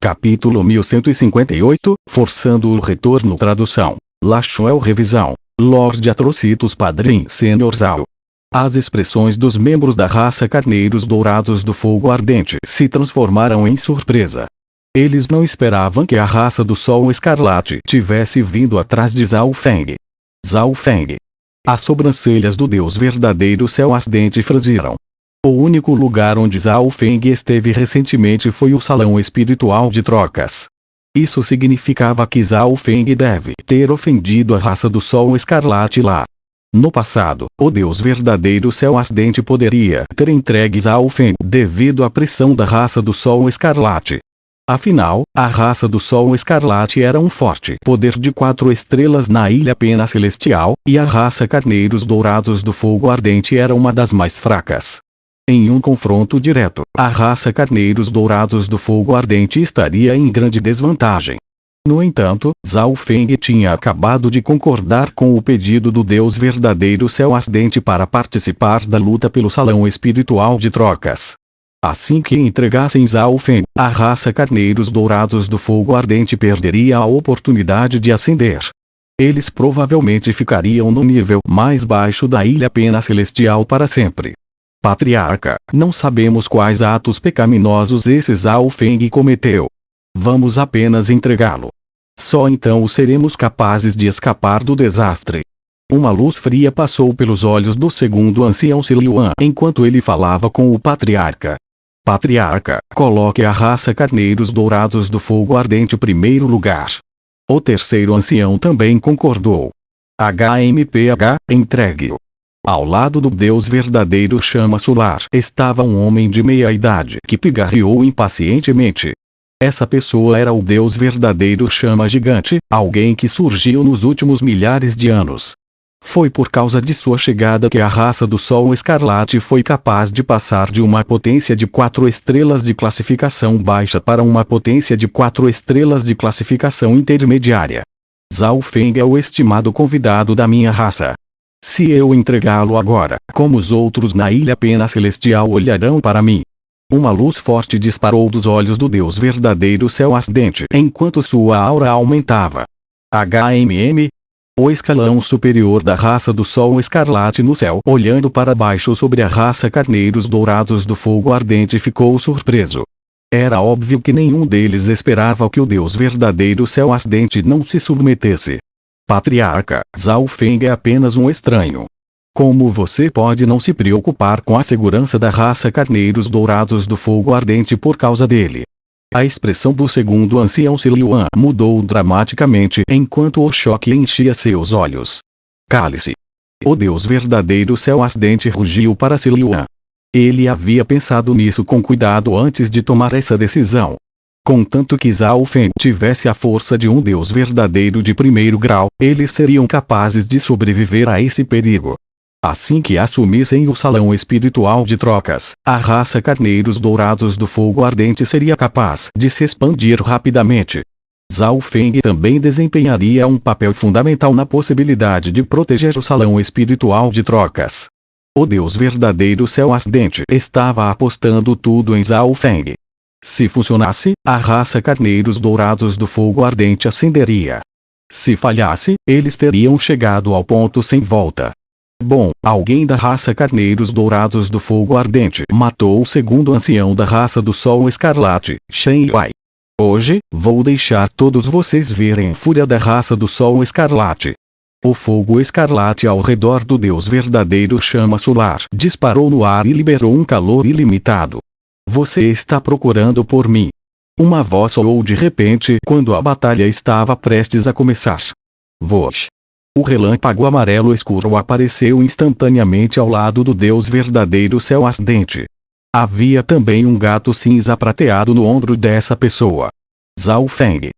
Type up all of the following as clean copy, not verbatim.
Capítulo 1158, Forçando o Retorno. Tradução: Lachuel. Revisão: Lord Atrocitus Padrim Senior Zal. As expressões dos membros da raça Carneiros Dourados do Fogo Ardente se transformaram em surpresa. Eles não esperavam que a raça do Sol Escarlate tivesse vindo atrás de Zhao Feng. Zhao Feng. As sobrancelhas do Deus Verdadeiro Céu Ardente franziram. O único lugar onde Zhao Feng esteve recentemente foi o Salão Espiritual de Trocas. Isso significava que Zhao Feng deve ter ofendido a raça do Sol Escarlate lá. No passado, o Deus Verdadeiro Céu Ardente poderia ter entregue Zhao Feng devido à pressão da raça do Sol Escarlate. Afinal, a raça do Sol Escarlate era um forte poder de 4 estrelas na Ilha Pena Celestial, e a raça Carneiros Dourados do Fogo Ardente era uma das mais fracas. Em um confronto direto, a raça Carneiros Dourados do Fogo Ardente estaria em grande desvantagem. No entanto, Zhao Feng tinha acabado de concordar com o pedido do Deus Verdadeiro Céu Ardente para participar da luta pelo Salão Espiritual de Trocas. Assim que entregassem Zhao Feng, a raça Carneiros Dourados do Fogo Ardente perderia a oportunidade de ascender. Eles provavelmente ficariam no nível mais baixo da Ilha Pena Celestial para sempre. Patriarca, não sabemos quais atos pecaminosos esse Zhao Feng cometeu. Vamos apenas entregá-lo. Só então seremos capazes de escapar do desastre. Uma luz fria passou pelos olhos do segundo ancião Siluan enquanto ele falava com o patriarca. Patriarca, coloque a raça Carneiros Dourados do Fogo Ardente em primeiro lugar. O terceiro ancião também concordou. HMPH, entregue-o. Ao lado do Deus Verdadeiro Chama Solar estava um homem de meia idade que pigarreou impacientemente. Essa pessoa era o Deus Verdadeiro Chama Gigante, alguém que surgiu nos últimos milhares de anos. Foi por causa de sua chegada que a raça do Sol Escarlate foi capaz de passar de uma potência de 4 estrelas de classificação baixa para uma potência de 4 estrelas de classificação intermediária. Zhao Feng é o estimado convidado da minha raça. Se eu entregá-lo agora, como os outros na Ilha Pena Celestial olharão para mim? Uma luz forte disparou dos olhos do Deus Verdadeiro Céu Ardente enquanto sua aura aumentava. HMM. O escalão superior da raça do Sol Escarlate no céu, olhando para baixo sobre a raça Carneiros Dourados do Fogo Ardente, ficou surpreso. Era óbvio que nenhum deles esperava que o Deus Verdadeiro Céu Ardente não se submetesse. Patriarca, Zhao Feng é apenas um estranho. Como você pode não se preocupar com a segurança da raça Carneiros Dourados do Fogo Ardente por causa dele? A expressão do segundo ancião Siluan mudou dramaticamente enquanto o choque enchia seus olhos. Cale-se. O Deus Verdadeiro Céu Ardente rugiu para Siluan. Ele havia pensado nisso com cuidado antes de tomar essa decisão. Contanto que Zhao Feng tivesse a força de um Deus verdadeiro de primeiro grau, eles seriam capazes de sobreviver a esse perigo. Assim que assumissem o Salão Espiritual de Trocas, a raça Carneiros Dourados do Fogo Ardente seria capaz de se expandir rapidamente. Zhao Feng também desempenharia um papel fundamental na possibilidade de proteger o Salão Espiritual de Trocas. O Deus Verdadeiro Céu Ardente estava apostando tudo em Zhao Feng. Se funcionasse, a raça Carneiros Dourados do Fogo Ardente ascenderia. Se falhasse, eles teriam chegado ao ponto sem volta. Bom, alguém da raça Carneiros Dourados do Fogo Ardente matou o segundo ancião da raça do Sol Escarlate, Shen Yuai. Hoje, vou deixar todos vocês verem a fúria da raça do Sol Escarlate. O fogo escarlate ao redor do Deus Verdadeiro Chama Solar disparou no ar e liberou um calor ilimitado. Você está procurando por mim? Uma voz soou de repente quando a batalha estava prestes a começar. Voz. O relâmpago amarelo escuro apareceu instantaneamente ao lado do Deus Verdadeiro Céu Ardente. Havia também um gato cinza prateado no ombro dessa pessoa. Zhao Feng.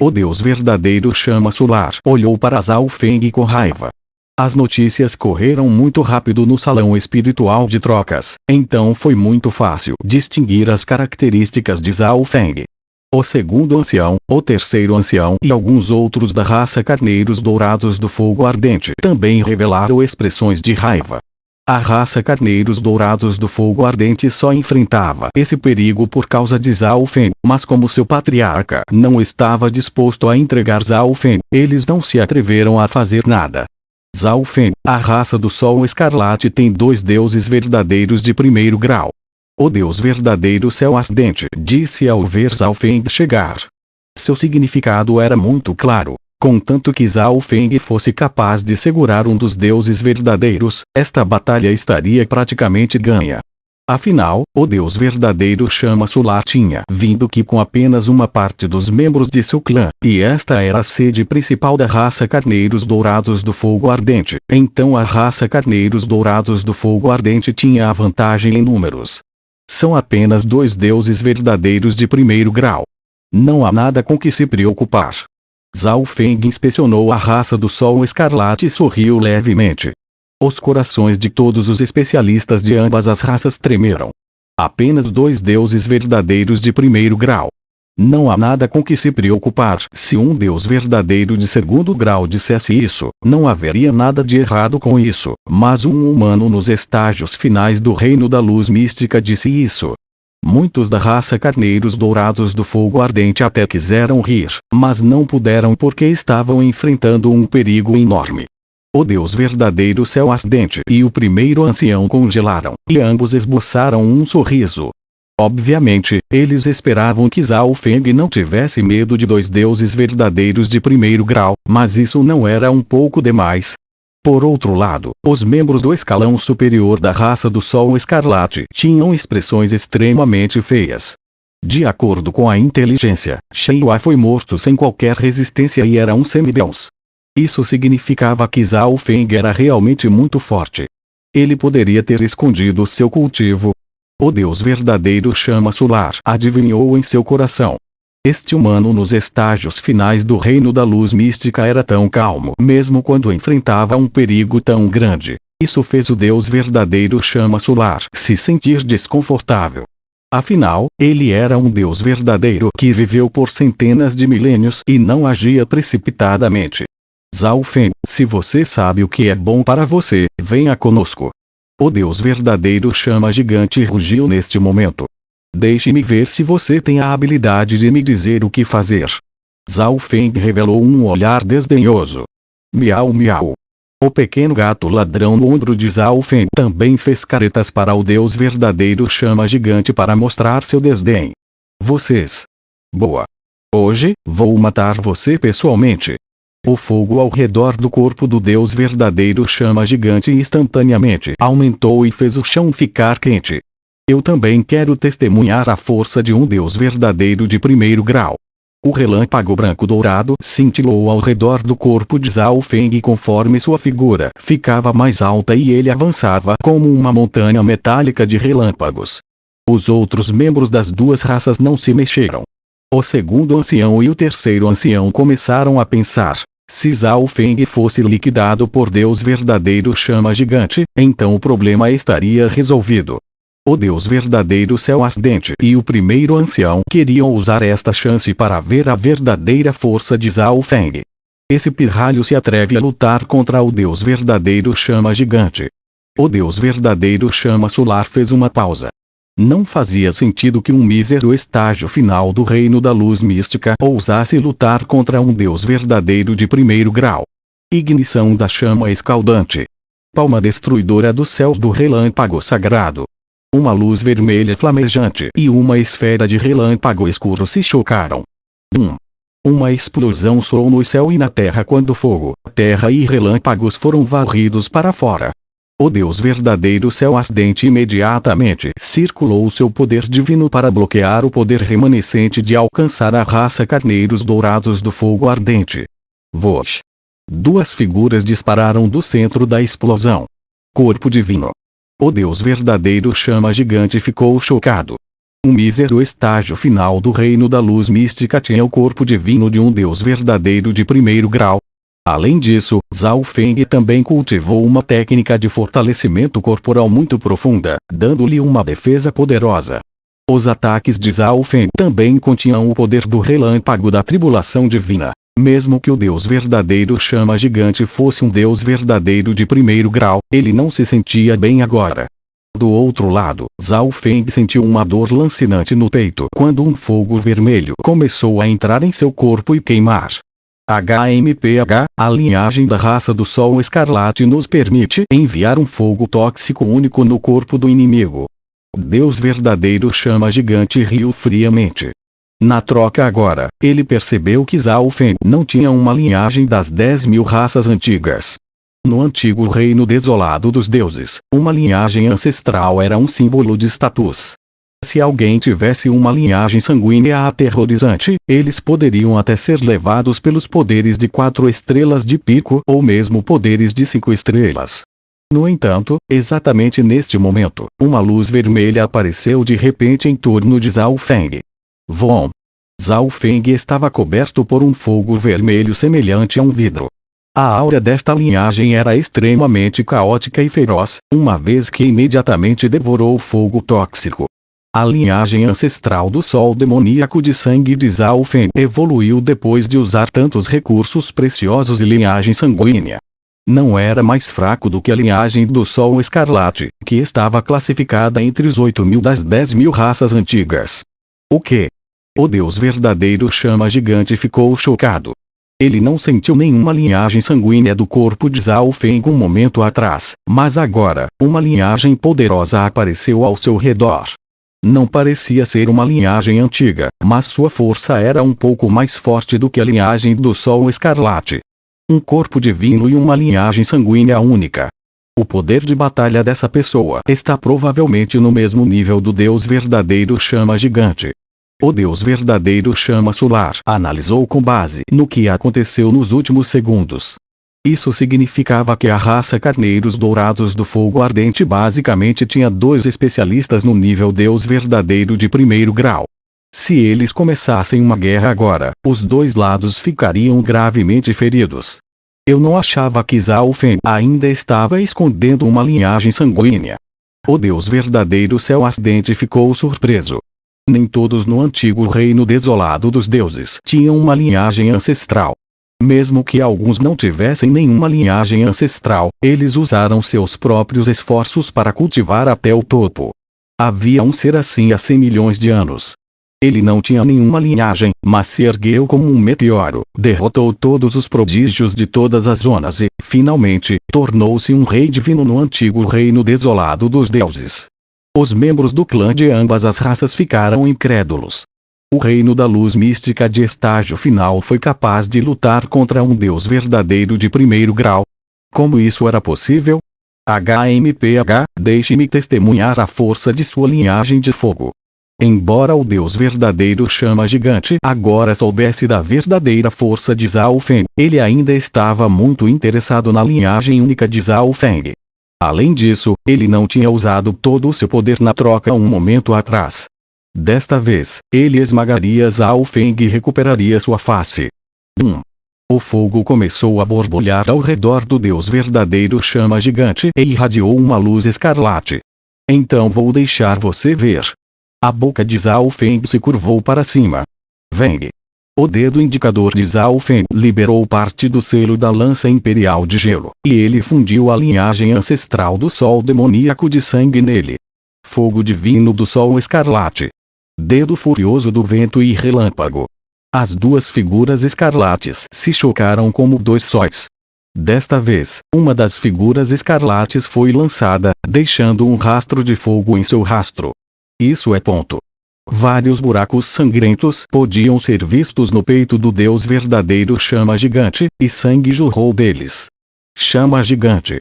O Deus Verdadeiro Chama Solar olhou para Zhao Feng com raiva. As notícias correram muito rápido no Salão Espiritual de Trocas, então foi muito fácil distinguir as características de Zhao Feng. O segundo ancião, o terceiro ancião e alguns outros da raça Carneiros Dourados do Fogo Ardente também revelaram expressões de raiva. A raça Carneiros Dourados do Fogo Ardente só enfrentava esse perigo por causa de Zhao Feng, mas como seu patriarca não estava disposto a entregar Zhao Feng, eles não se atreveram a fazer nada. Zhao Feng, a raça do Sol Escarlate tem 2 deuses verdadeiros de primeiro grau. O Deus verdadeiro Céu Ardente disse ao ver Zhao Feng chegar. Seu significado era muito claro. Contanto que Zhao Feng fosse capaz de segurar um dos deuses verdadeiros, esta batalha estaria praticamente ganha. Afinal, o Deus verdadeiro Chama Solar tinha vindo que com apenas uma parte dos membros de seu clã, e esta era a sede principal da raça Carneiros Dourados do Fogo Ardente. Então a raça Carneiros Dourados do Fogo Ardente tinha a vantagem em números. São apenas 2 deuses verdadeiros de primeiro grau. Não há nada com que se preocupar. Zhao Feng inspecionou a raça do Sol Escarlate e sorriu levemente. Os corações de todos os especialistas de ambas as raças tremeram. Apenas 2 deuses verdadeiros de primeiro grau. Não há nada com que se preocupar. Se um deus verdadeiro de segundo grau dissesse isso, não haveria nada de errado com isso. Mas um humano nos estágios finais do Reino da Luz Mística disse isso. Muitos da raça Carneiros Dourados do Fogo Ardente até quiseram rir, mas não puderam porque estavam enfrentando um perigo enorme. O Deus verdadeiro Céu Ardente e o primeiro ancião congelaram, e ambos esboçaram um sorriso. Obviamente, eles esperavam que Zhao Feng não tivesse medo de 2 deuses verdadeiros de primeiro grau, mas isso não era um pouco demais. Por outro lado, os membros do escalão superior da raça do Sol Escarlate tinham expressões extremamente feias. De acordo com a inteligência, Shen Yue foi morto sem qualquer resistência e era um semideus. Isso significava que Zhao Feng era realmente muito forte. Ele poderia ter escondido seu cultivo. O Deus verdadeiro Chama Solar adivinhou em seu coração. Este humano nos estágios finais do Reino da Luz Mística era tão calmo mesmo quando enfrentava um perigo tão grande. Isso fez o Deus verdadeiro Chama Solar se sentir desconfortável. Afinal, ele era um Deus verdadeiro que viveu por centenas de milênios e não agia precipitadamente. Zhao Feng, se você sabe o que é bom para você, venha conosco. O Deus verdadeiro Chama Gigante rugiu neste momento. Deixe-me ver se você tem a habilidade de me dizer o que fazer. Zhao Feng revelou um olhar desdenhoso. Miau miau. O pequeno gato ladrão no ombro de Zhao Feng também fez caretas para o Deus verdadeiro Chama Gigante para mostrar seu desdém. Vocês. Boa. Hoje, vou matar você pessoalmente. O fogo ao redor do corpo do Deus verdadeiro Chama Gigante instantaneamente aumentou e fez o chão ficar quente. Eu também quero testemunhar a força de um Deus verdadeiro de primeiro grau. O relâmpago branco-dourado cintilou ao redor do corpo de Zhao Feng conforme sua figura ficava mais alta e ele avançava como uma montanha metálica de relâmpagos. Os outros membros das 2 raças não se mexeram. O segundo ancião e o terceiro ancião começaram a pensar. Se Zhao Feng fosse liquidado por Deus verdadeiro Chama Gigante, então o problema estaria resolvido. O Deus verdadeiro Céu Ardente e o primeiro ancião queriam usar esta chance para ver a verdadeira força de Zhao Feng. Esse pirralho se atreve a lutar contra o Deus verdadeiro Chama Gigante. O Deus verdadeiro Chama Solar fez uma pausa. Não fazia sentido que um mísero estágio final do Reino da Luz Mística ousasse lutar contra um Deus verdadeiro de primeiro grau. Ignição da chama escaldante. Palma destruidora dos céus do relâmpago sagrado. Uma luz vermelha flamejante e uma esfera de relâmpago escuro se chocaram. Uma explosão soou no céu e na terra quando fogo, terra e relâmpagos foram varridos para fora. O Deus verdadeiro Céu Ardente imediatamente circulou seu poder divino para bloquear o poder remanescente de alcançar a raça Carneiros Dourados do Fogo Ardente. Vosh! 2 figuras dispararam do centro da explosão. Corpo divino. O Deus verdadeiro Chama Gigante ficou chocado. Um mísero estágio final do Reino da Luz Mística tinha o corpo divino de um Deus verdadeiro de primeiro grau. Além disso, Zhao Feng também cultivou uma técnica de fortalecimento corporal muito profunda, dando-lhe uma defesa poderosa. Os ataques de Zhao Feng também continham o poder do relâmpago da tribulação divina. Mesmo que o Deus verdadeiro chama gigante fosse um Deus verdadeiro de primeiro grau, ele não se sentia bem agora. Do outro lado, Zhao Feng sentiu uma dor lancinante no peito quando um fogo vermelho começou a entrar em seu corpo e queimar. HMPH, a linhagem da raça do Sol Escarlate nos permite enviar um fogo tóxico único no corpo do inimigo. O Deus verdadeiro chama gigante riu friamente. Na troca agora, ele percebeu que Zhao Feng não tinha uma linhagem das 10.000 raças antigas. No antigo reino desolado dos deuses, uma linhagem ancestral era um símbolo de status. Se alguém tivesse uma linhagem sanguínea aterrorizante, eles poderiam até ser levados pelos poderes de 4 estrelas de pico ou mesmo poderes de 5 estrelas. No entanto, exatamente neste momento, uma luz vermelha apareceu de repente em torno de Zhao Feng. Vom! Zhao Feng estava coberto por um fogo vermelho semelhante a um vidro. A aura desta linhagem era extremamente caótica e feroz, uma vez que imediatamente devorou o fogo tóxico. A linhagem ancestral do sol demoníaco de sangue de Zhao Feng evoluiu depois de usar tantos recursos preciosos e linhagem sanguínea. Não era mais fraco do que a linhagem do sol escarlate, que estava classificada entre os 8.000 das 10.000 raças antigas. O que? O Deus verdadeiro chama gigante ficou chocado. Ele não sentiu nenhuma linhagem sanguínea do corpo de Zhao Feng um momento atrás, mas agora, uma linhagem poderosa apareceu ao seu redor. Não parecia ser uma linhagem antiga, mas sua força era um pouco mais forte do que a linhagem do Sol Escarlate. Um corpo divino e uma linhagem sanguínea única. O poder de batalha dessa pessoa está provavelmente no mesmo nível do Deus verdadeiro chama gigante. O Deus verdadeiro chama solar analisou com base no que aconteceu nos últimos segundos. Isso significava que a raça Carneiros Dourados do Fogo Ardente basicamente tinha 2 especialistas no nível Deus verdadeiro de primeiro grau. Se eles começassem uma guerra agora, os 2 lados ficariam gravemente feridos. Eu não achava que Zhao Feng ainda estava escondendo uma linhagem sanguínea. O Deus verdadeiro Céu Ardente ficou surpreso. Nem todos no antigo reino desolado dos deuses tinham uma linhagem ancestral. Mesmo que alguns não tivessem nenhuma linhagem ancestral, eles usaram seus próprios esforços para cultivar até o topo. Havia um ser assim há 100 milhões de anos. Ele não tinha nenhuma linhagem, mas se ergueu como um meteoro, derrotou todos os prodígios de todas as zonas e, finalmente, tornou-se um rei divino no antigo reino desolado dos deuses. Os membros do clã de ambas as raças ficaram incrédulos. O reino da luz mística de estágio final foi capaz de lutar contra um Deus verdadeiro de primeiro grau. Como isso era possível? HMPH, deixe-me testemunhar a força de sua linhagem de fogo. Embora o Deus verdadeiro chama gigante agora soubesse da verdadeira força de Zhao Feng, ele ainda estava muito interessado na linhagem única de Zhao Feng. Além disso, ele não tinha usado todo o seu poder na troca um momento atrás. Desta vez, ele esmagaria Zhao Feng e recuperaria sua face. O fogo começou a borbulhar ao redor do Deus verdadeiro chama gigante e irradiou uma luz escarlate. Então vou deixar você ver. A boca de Zhao Feng se curvou para cima. Veng. O dedo indicador de Zhao Feng liberou parte do selo da lança imperial de gelo, e ele fundiu a linhagem ancestral do sol demoníaco de sangue nele. Fogo divino do sol escarlate. Dedo furioso do vento e relâmpago. As 2 figuras escarlates se chocaram como 2 sóis. Desta vez, uma das figuras escarlates foi lançada, deixando um rastro de fogo em seu rastro. Isso é ponto. Vários buracos sangrentos podiam ser vistos no peito do Deus verdadeiro chama gigante, e sangue jorrou deles. Chama gigante.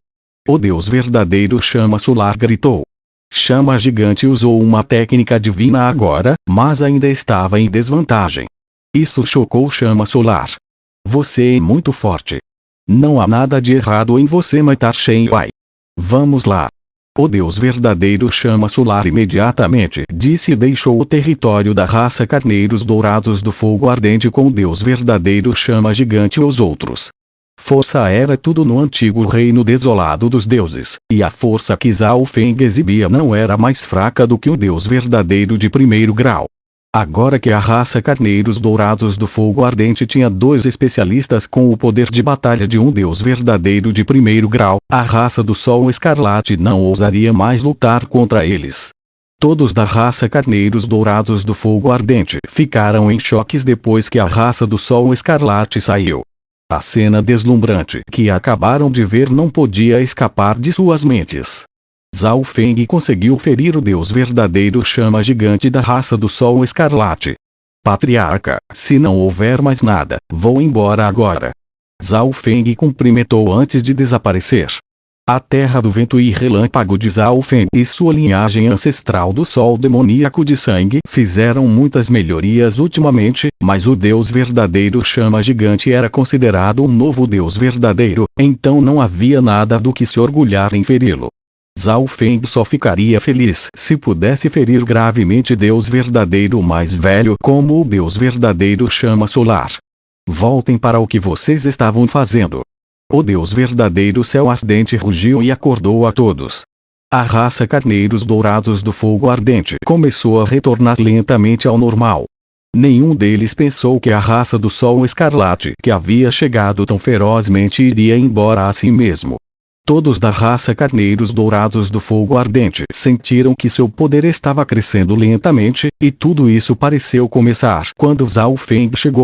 O Deus verdadeiro chama solar gritou. Chama gigante usou uma técnica divina agora, mas ainda estava em desvantagem. Isso chocou chama solar. Você é muito forte. Não há nada de errado em você matar Shen Wai. Vamos lá. O Deus verdadeiro chama solar imediatamente disse e deixou o território da raça Carneiros Dourados do Fogo Ardente com o Deus verdadeiro chama gigante e os outros. Força era tudo no antigo reino desolado dos deuses, e a força que Zhao Feng exibia não era mais fraca do que o Deus verdadeiro de primeiro grau. Agora que a raça Carneiros Dourados do Fogo Ardente tinha 2 especialistas com o poder de batalha de um deus verdadeiro de primeiro grau, a raça do Sol Escarlate não ousaria mais lutar contra eles. Todos da raça Carneiros Dourados do Fogo Ardente ficaram em choques depois que a raça do Sol Escarlate saiu. A cena deslumbrante que acabaram de ver não podia escapar de suas mentes. Zhao Feng conseguiu ferir o deus verdadeiro chama gigante da raça do Sol Escarlate. Patriarca, se não houver mais nada, vou embora agora. Zhao Feng cumprimentou antes de desaparecer. A terra do vento e relâmpago de Zhao Feng e sua linhagem ancestral do sol demoníaco de sangue fizeram muitas melhorias ultimamente, mas o deus verdadeiro chama gigante era considerado um novo deus verdadeiro, então não havia nada do que se orgulhar em feri-lo. Zhao Feng só ficaria feliz se pudesse ferir gravemente Deus verdadeiro mais velho como o Deus verdadeiro chama solar. Voltem para o que vocês estavam fazendo. O Deus verdadeiro céu ardente rugiu e acordou a todos. A raça Carneiros Dourados do Fogo Ardente começou a retornar lentamente ao normal. Nenhum deles pensou que a raça do Sol Escarlate que havia chegado tão ferozmente iria embora assim mesmo. Todos da raça Carneiros Dourados do Fogo Ardente sentiram que seu poder estava crescendo lentamente, e tudo isso pareceu começar quando Zhao Feng chegou.